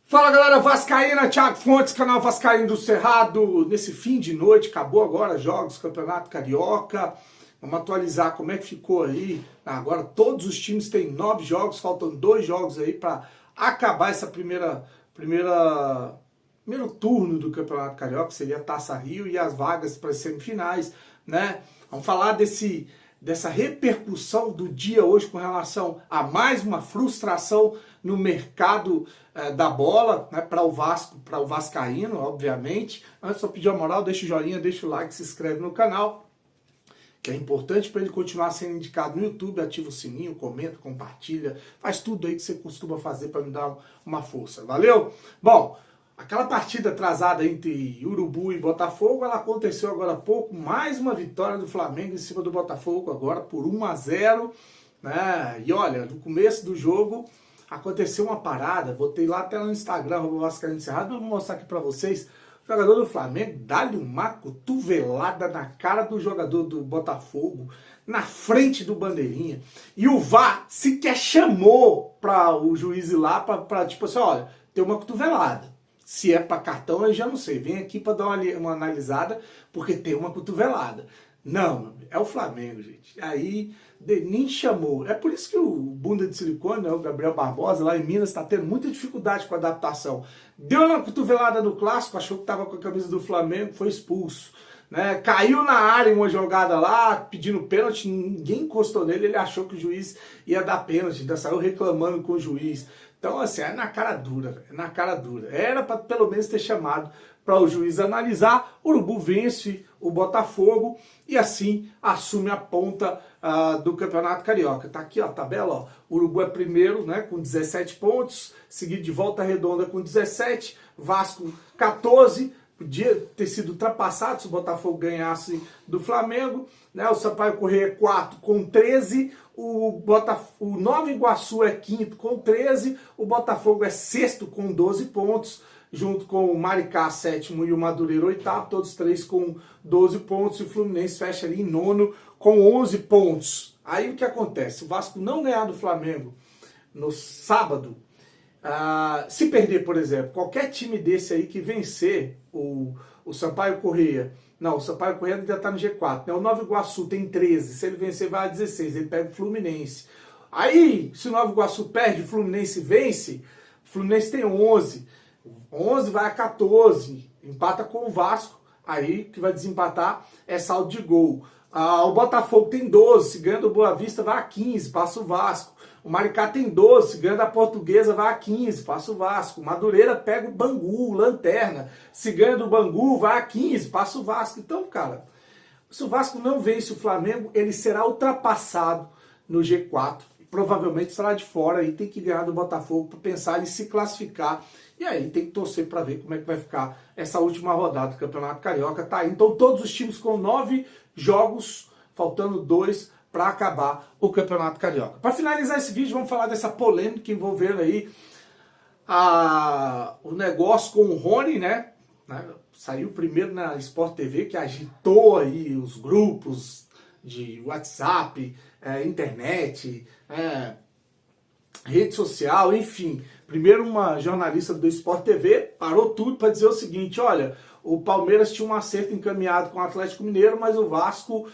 Fala galera vascaína, Thiago Fontes, canal Vascaíno do Cerrado. Nesse fim de noite, acabou agora jogos, Campeonato Carioca. Vamos atualizar como é que ficou aí. Agora todos os times têm 9 jogos, faltam 2 jogos aí para acabar essa primeiro turno do Campeonato Carioca, que seria a Taça Rio e as vagas para as semifinais, né? Vamos falar dessa repercussão do dia hoje com relação a mais uma frustração no mercado da bola, né, para o Vasco, para o vascaíno, obviamente. Antes, só pedir a moral, deixa o joinha, deixa o like, se inscreve no canal, que é importante para ele continuar sendo indicado no YouTube. Ativa o sininho, comenta, compartilha, faz tudo aí que você costuma fazer para me dar uma força, valeu? Bom, aquela partida atrasada entre Urubu e Botafogo, ela aconteceu agora há pouco, mais uma vitória do Flamengo em cima do Botafogo, agora por 1-0, né? E olha, no começo do jogo aconteceu uma parada, botei lá até no Instagram, Vascaíno do Cerrado, vou mostrar aqui pra vocês. O jogador do Flamengo dá-lhe uma cotovelada na cara do jogador do Botafogo, na frente do bandeirinha. E o VAR sequer chamou para o juiz ir lá para tipo assim, olha, tem uma cotovelada. Se é para cartão, eu já não sei. Vem aqui para dar uma analisada, porque tem uma cotovelada. Não, é o Flamengo, gente. Aí nem chamou. É por isso que o bunda de silicone, né, o Gabriel Barbosa, lá em Minas, está tendo muita dificuldade com a adaptação. Deu uma cotovelada no clássico, achou que estava com a camisa do Flamengo, foi expulso. Né? Caiu na área em uma jogada lá, pedindo pênalti, ninguém encostou nele, ele achou que o juiz ia dar pênalti, ainda saiu reclamando com o juiz. Então, assim, é na cara dura, é na cara dura. Era para pelo menos ter chamado para o juiz analisar. O Urubu vence o Botafogo e assim assume a ponta do Campeonato Carioca. Tá aqui ó, a tabela, ó. O Urubu é primeiro, né, com 17 pontos, seguido de Volta Redonda com 17, Vasco 14, podia ter sido ultrapassado se o Botafogo ganhasse do Flamengo, né? O Sampaio Corrêa é 4 com 13, o Nova Iguaçu é 5º com 13, o Botafogo é 6º com 12 pontos, junto com o Maricá 7º e o Madureira 8º, todos 3 com 12 pontos, e o Fluminense fecha ali em 9º com 11 pontos. Aí o que acontece? O Vasco não ganhar do Flamengo no sábado, se perder, por exemplo, qualquer time desse aí que vencer o Sampaio Corrêa, não, o Sampaio Corrêa ainda está no G4, né? O Nova Iguaçu tem 13, se ele vencer vai a 16, ele pega o Fluminense. Aí, se o Nova Iguaçu perde, o Fluminense vence, o Fluminense tem 11, 11 vai a 14, empata com o Vasco, aí que vai desempatar é saldo de gol. O Botafogo tem 12, se ganha do Boa Vista vai a 15, passa o Vasco. O Maricá tem 12, se ganha da Portuguesa vai a 15, passa o Vasco. O Madureira pega o Bangu, Lanterna, se ganha do Bangu vai a 15, passa o Vasco. Então, cara, se o Vasco não vence o Flamengo, ele será ultrapassado no G4. Provavelmente estará de fora e tem que ganhar do Botafogo para pensar em se classificar. E aí tem que torcer para ver como é que vai ficar essa última rodada do Campeonato Carioca. Tá aí. Então todos os times com 9 jogos, faltando 2 para acabar o Campeonato Carioca. Para finalizar esse vídeo, vamos falar dessa polêmica envolvendo aí o negócio com o Rony, né? Saiu primeiro na Sport TV, que agitou aí os grupos de WhatsApp, internet, rede social, enfim. Primeiro uma jornalista do Sport TV parou tudo para dizer o seguinte, olha, o Palmeiras tinha um acerto encaminhado com o Atlético Mineiro, mas o Vasco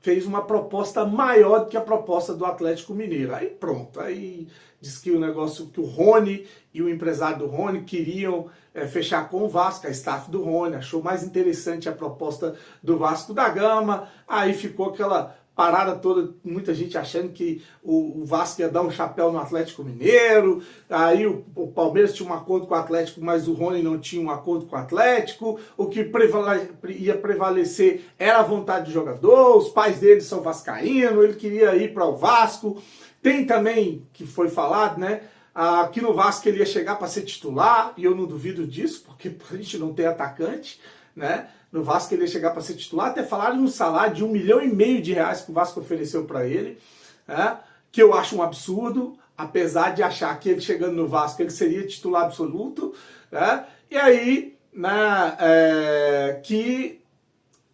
fez uma proposta maior do que a proposta do Atlético Mineiro. Aí pronto, aí diz que o negócio, que o Rony e o empresário do Rony queriam fechar com o Vasco, a staff do Rony achou mais interessante a proposta do Vasco da Gama, aí ficou aquela parada toda, muita gente achando que o Vasco ia dar um chapéu no Atlético Mineiro, aí o Palmeiras tinha um acordo com o Atlético, mas o Rony não tinha um acordo com o Atlético, o que ia prevalecer era a vontade do jogador, os pais dele são vascaínos, ele queria ir para o Vasco. Tem também, que foi falado, né, que no Vasco ele ia chegar para ser titular, e eu não duvido disso, porque a gente não tem atacante, né? No Vasco ele ia chegar para ser titular, até falaram em um salário de R$1,5 milhão que o Vasco ofereceu para ele, né? Que eu acho um absurdo, apesar de achar que ele chegando no Vasco ele seria titular absoluto, né? E aí, né, que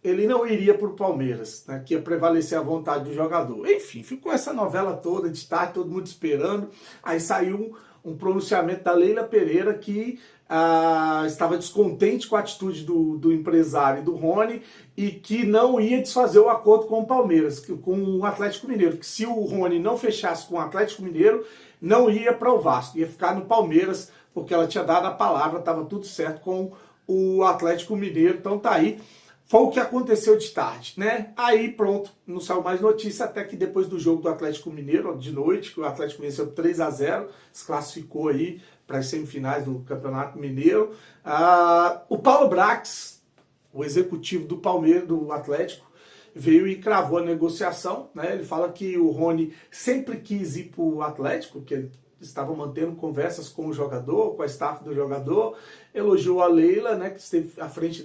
ele não iria para o Palmeiras, né, que ia prevalecer a vontade do jogador. Enfim, ficou essa novela toda de tarde, todo mundo esperando, aí saiu um pronunciamento da Leila Pereira que estava descontente com a atitude do empresário e do Rony e que não ia desfazer o acordo com o Palmeiras, com o Atlético Mineiro, que se o Rony não fechasse com o Atlético Mineiro, não ia para o Vasco, ia ficar no Palmeiras, porque ela tinha dado a palavra, estava tudo certo com o Atlético Mineiro, então tá aí. Foi o que aconteceu de tarde, né? Aí pronto, não saiu mais notícia, até que depois do jogo do Atlético Mineiro, de noite, que o Atlético venceu 3-0, se classificou aí para as semifinais do Campeonato Mineiro. O Paulo Brax, o executivo do Palmeiras, do Atlético, veio e cravou a negociação, né? Ele fala que o Rony sempre quis ir para o Atlético, que ele estava mantendo conversas com o jogador, com a staff do jogador, elogiou a Leila, né, que esteve à frente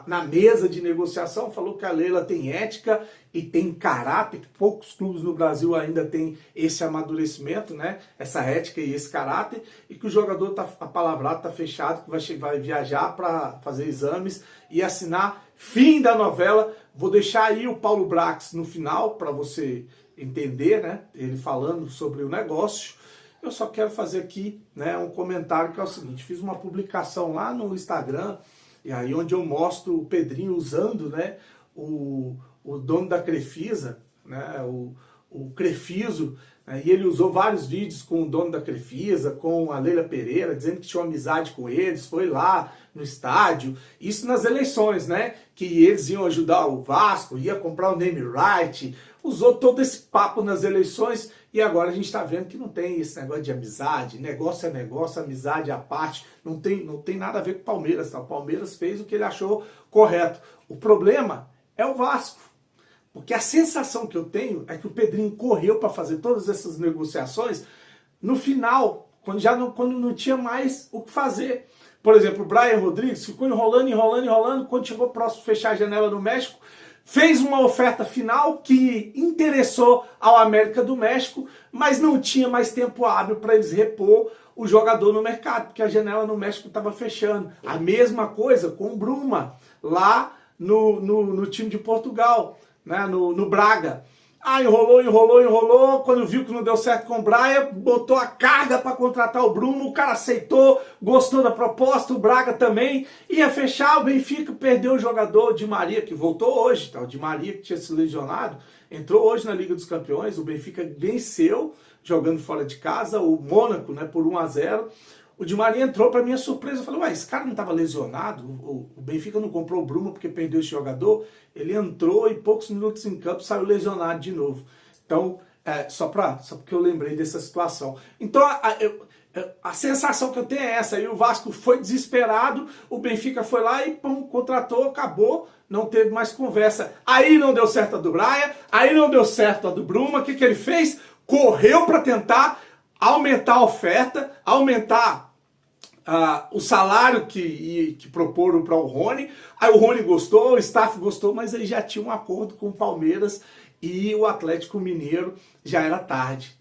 na mesa de negociação, falou que a Leila tem ética e tem caráter, que poucos clubes no Brasil ainda têm esse amadurecimento, né, essa ética e esse caráter, e que o jogador está apalavrado, está fechado, que vai viajar para fazer exames e assinar. Fim da novela. Vou deixar aí o Paulo Brax no final para você entender, né, ele falando sobre o negócio. Eu só quero fazer aqui, né, um comentário que é o seguinte: fiz uma publicação lá no Instagram, e aí onde eu mostro o Pedrinho usando, né, o dono da Crefisa, né, o Crefiso, né, e ele usou vários vídeos com o dono da Crefisa, com a Leila Pereira, dizendo que tinha uma amizade com eles, foi lá no estádio, isso nas eleições, né, que eles iam ajudar o Vasco, ia comprar o name right, usou todo esse papo nas eleições, e agora a gente está vendo que não tem esse negócio de amizade, negócio é negócio, amizade é a parte, não tem nada a ver com o Palmeiras, tá? O Palmeiras fez o que ele achou correto. O problema é o Vasco, porque a sensação que eu tenho é que o Pedrinho correu para fazer todas essas negociações no final, quando não tinha mais o que fazer. Por exemplo, o Brian Rodrigues ficou enrolando, quando chegou próximo de fechar a janela no México, fez uma oferta final que interessou ao América do México, mas não tinha mais tempo hábil para eles repor o jogador no mercado, porque a janela no México estava fechando. A mesma coisa com o Bruma, lá no time de Portugal, né, no Braga. Enrolou, quando viu que não deu certo com o Braga, botou a carga para contratar o Bruno, o cara aceitou, gostou da proposta, o Braga também, ia fechar, o Benfica perdeu o jogador Di Maria, que voltou hoje, tá? O Di Maria que tinha se lesionado, entrou hoje na Liga dos Campeões, o Benfica venceu, jogando fora de casa, o Mônaco, né, por 1-0, o Di Maria entrou, para minha surpresa, eu falei, ué, esse cara não estava lesionado? O Benfica não comprou o Bruno porque perdeu esse jogador? Ele entrou e poucos minutos em campo saiu lesionado de novo. Então, só porque eu lembrei dessa situação. Então, a sensação que eu tenho é essa, aí o Vasco foi desesperado, o Benfica foi lá e pum, contratou, acabou, não teve mais conversa. Aí não deu certo a do Braia, aí não deu certo a do Bruma, o que ele fez? Correu para tentar aumentar a oferta, aumentar o salário que proporam para o Rony. Aí o Rony gostou, o staff gostou, mas aí já tinha um acordo com o Palmeiras e o Atlético Mineiro, já era tarde.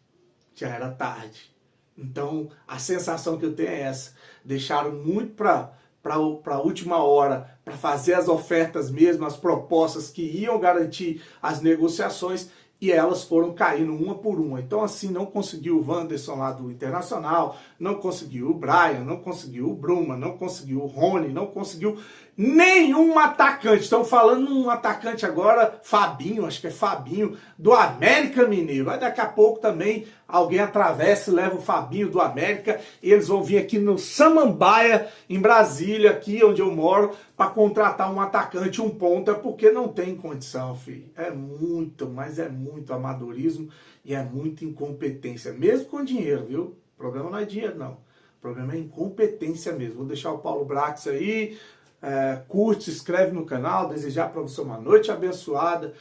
Então a sensação que eu tenho é essa, deixaram muito para a última hora, para fazer as ofertas mesmo, as propostas que iam garantir as negociações, e elas foram caindo uma por uma. Então assim, não conseguiu o Wanderson lá do Internacional, não conseguiu o Brian, não conseguiu o Bruma, não conseguiu o Rony, não conseguiu nenhum atacante. Estão falando um atacante agora, Fabinho, acho que é Fabinho, do América Mineiro. Aí daqui a pouco também alguém atravessa e leva o Fabinho do América e eles vão vir aqui no Samambaia, em Brasília, aqui onde eu moro, para contratar um atacante, um ponta, porque não tem condição, filho. É muito, mas é muito amadorismo e é muita incompetência, mesmo com dinheiro, viu? O problema não é dinheiro, não. O problema é incompetência mesmo. Vou deixar o Paulo Brax aí. Curte, se inscreve no canal, desejar para você uma noite abençoada.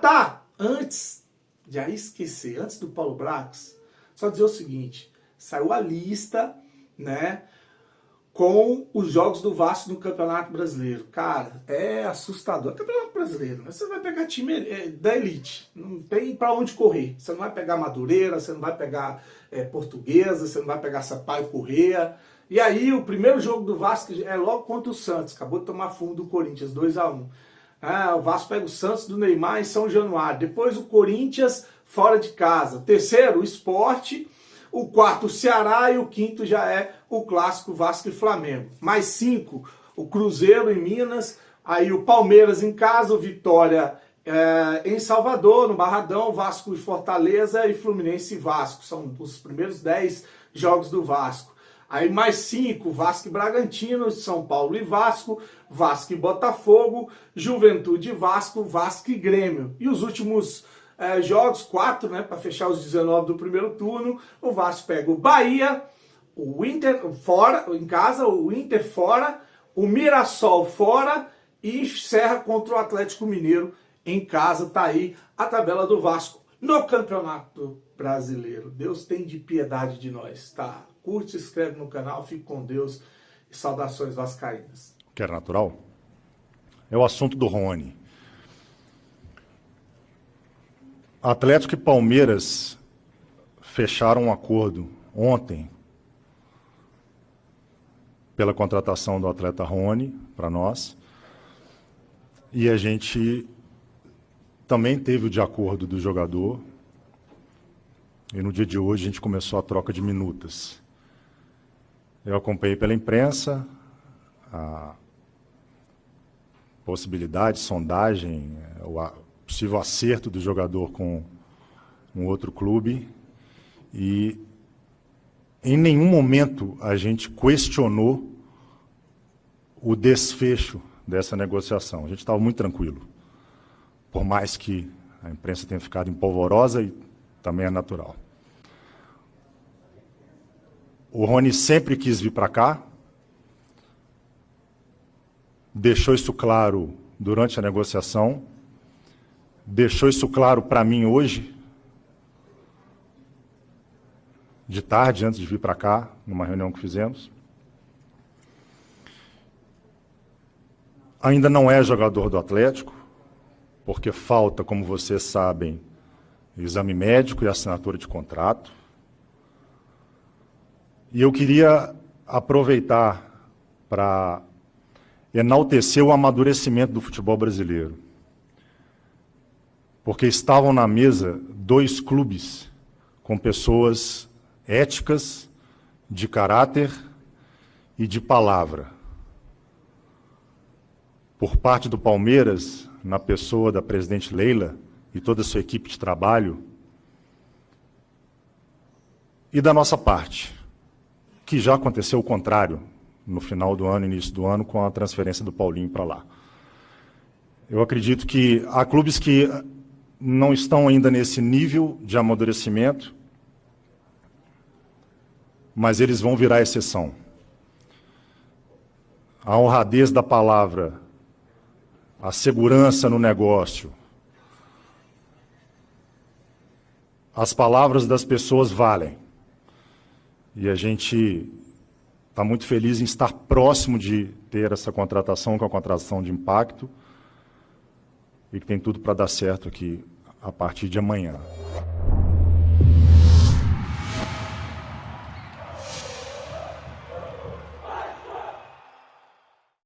Tá! Antes de esquecer, antes do Paulo Brax, só dizer o seguinte, saiu a lista, né, com os jogos do Vasco no Campeonato Brasileiro. Cara, é assustador. Campeonato Brasileiro, você vai pegar time da elite, não tem para onde correr. Você não vai pegar Madureira, você não vai pegar Portuguesa, você não vai pegar Sampaio Corrêa. E aí o primeiro jogo do Vasco é logo contra o Santos, acabou de tomar fumo do Corinthians, 2-1. O Vasco pega o Santos do Neymar em São Januário, depois o Corinthians fora de casa. Terceiro, o Sport, o quarto o Ceará e o quinto já é o clássico Vasco e Flamengo. Mais 5, o Cruzeiro em Minas, aí o Palmeiras em casa, o Vitória em Salvador, no Barradão, Vasco e Fortaleza e Fluminense e Vasco. São os primeiros 10 jogos do Vasco. Aí mais 5, Vasco e Bragantino, São Paulo e Vasco, Vasco e Botafogo, Juventude e Vasco, Vasco e Grêmio. E os últimos jogos, 4, né, para fechar os 19 do primeiro turno, o Vasco pega o Bahia, o Inter fora, em casa, o Inter fora, o Mirassol fora e encerra contra o Atlético Mineiro em casa. Tá aí a tabela do Vasco no Campeonato Brasileiro. Deus tem de piedade de nós, tá? Curte, se inscreve no canal, fique com Deus e saudações vascaínas. Que era natural? É o assunto do Rony. Atlético e Palmeiras fecharam um acordo ontem pela contratação do atleta Rony para nós. E a gente também teve o de acordo do jogador. E no dia de hoje a gente começou a troca de minutas. Eu acompanhei pela imprensa a possibilidade, sondagem, o possível acerto do jogador com um outro clube. E em nenhum momento a gente questionou o desfecho dessa negociação. A gente estava muito tranquilo, por mais que a imprensa tenha ficado empolvorosa e também é natural. O Rony sempre quis vir para cá, deixou isso claro durante a negociação, deixou isso claro para mim hoje, de tarde, antes de vir para cá, numa reunião que fizemos. Ainda não é jogador do Atlético, porque falta, como vocês sabem, exame médico e assinatura de contrato. E eu queria aproveitar para enaltecer o amadurecimento do futebol brasileiro. Porque estavam na mesa 2 clubes com pessoas éticas, de caráter e de palavra. Por parte do Palmeiras, na pessoa da presidente Leila e toda a sua equipe de trabalho, e da nossa parte, que já aconteceu o contrário no final do ano, início do ano, com a transferência do Paulinho para lá. Eu acredito que há clubes que não estão ainda nesse nível de amadurecimento, mas eles vão virar exceção. A honradez da palavra, a segurança no negócio, as palavras das pessoas valem. E a gente está muito feliz em estar próximo de ter essa contratação, que é uma contratação de impacto, e que tem tudo para dar certo aqui a partir de amanhã.